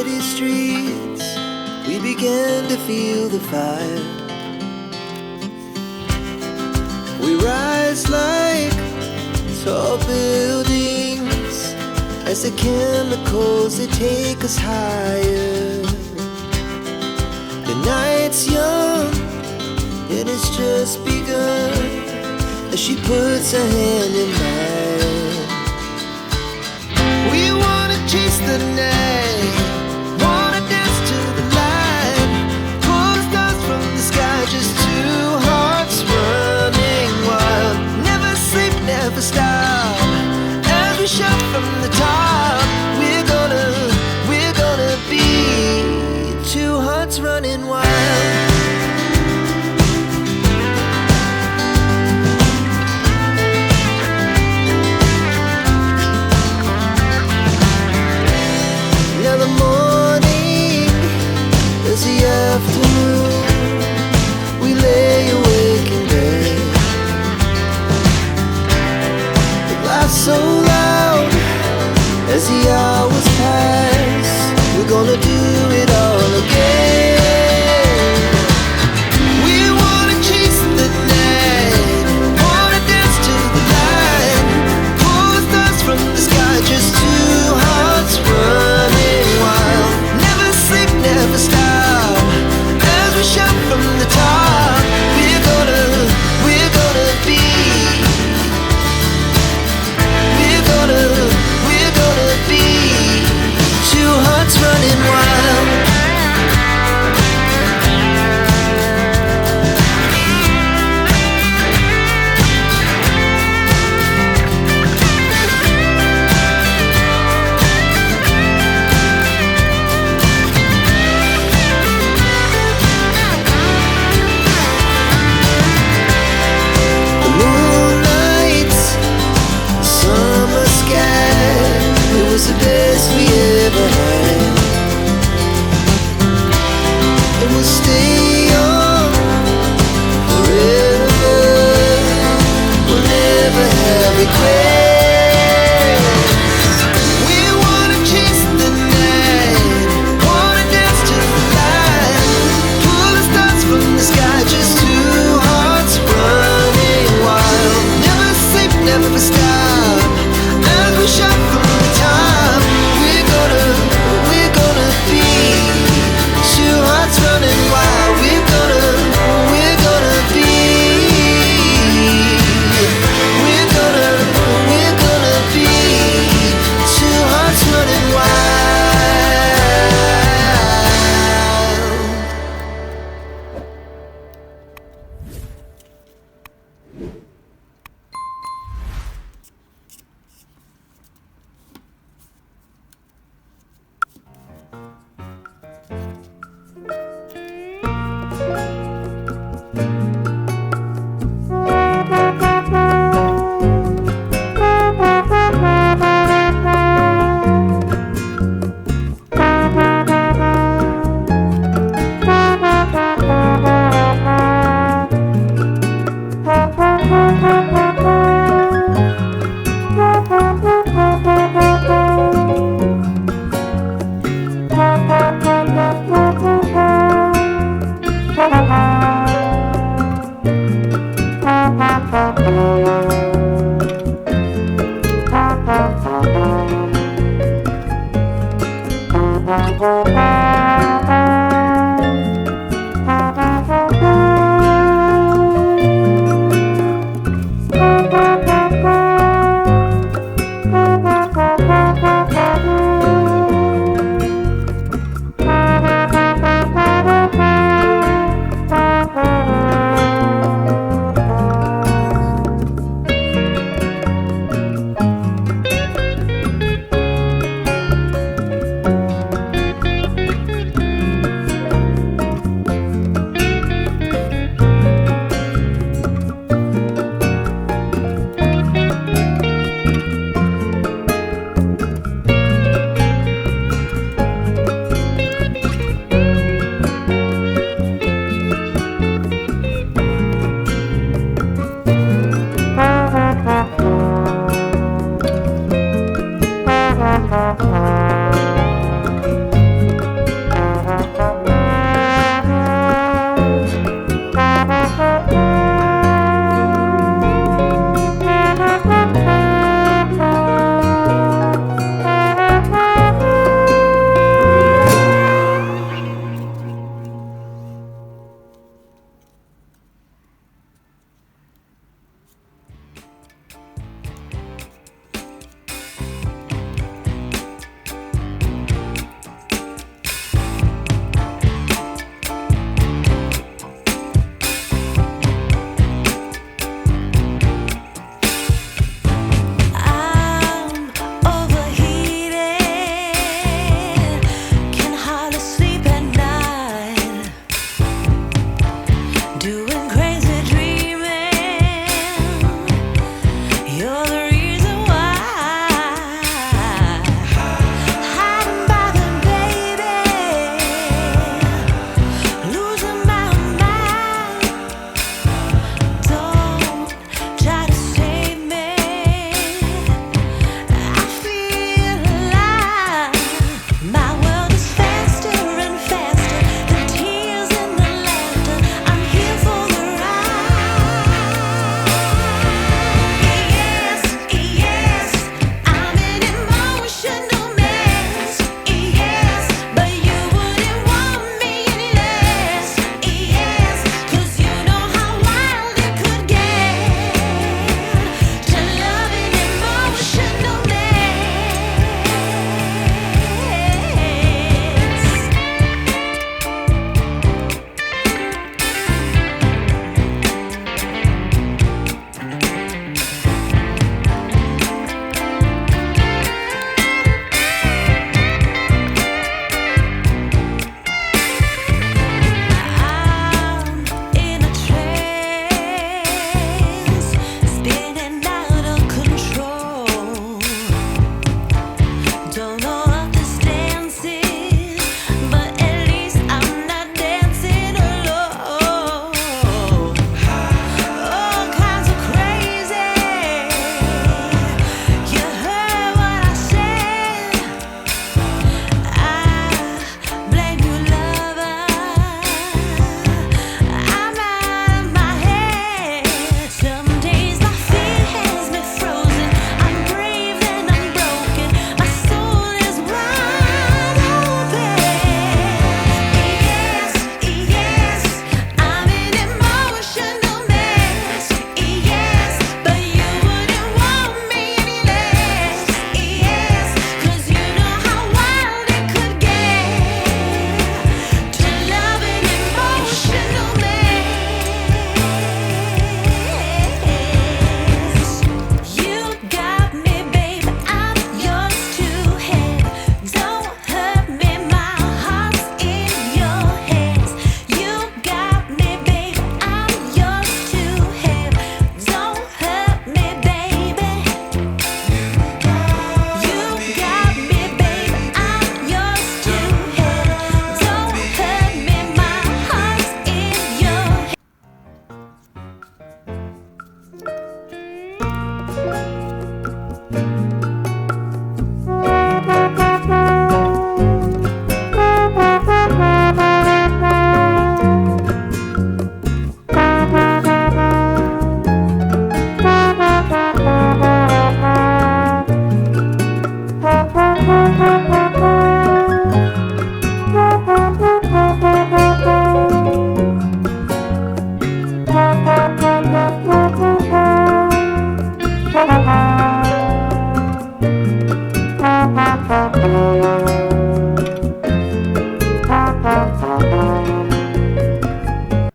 city streets, we began to feel the fire. We rise like tall buildings as the chemicals, they take us higher. The night's young and it's just begun as she puts her hand in mine. We wanna chase the night, wanna dance to the light, pull the stars from the sky, just two hearts running wild. Never sleep, never stop, as we shout from the top. We're gonna be two hearts running wild. The afternoon, we lay awake in bed. The laughs so loud as the hours pass. We're gonna do it all again. We wanna chase the night, wanna dance to the light, pull the stars from the sky, just two hearts running wild. Never sleep, never stop, shout from the top. We're gonna be, we're gonna be two hearts running wild. The best we ever had, and we'll stay on forever. We'll never have regrets. We wanna chase the night, wanna dance to the light, pull the stars from the sky, just two hearts running wild. Never sleep, never stop, as we shout from the top. Running wild, we're gonna be, we're gonna be two hearts running wild.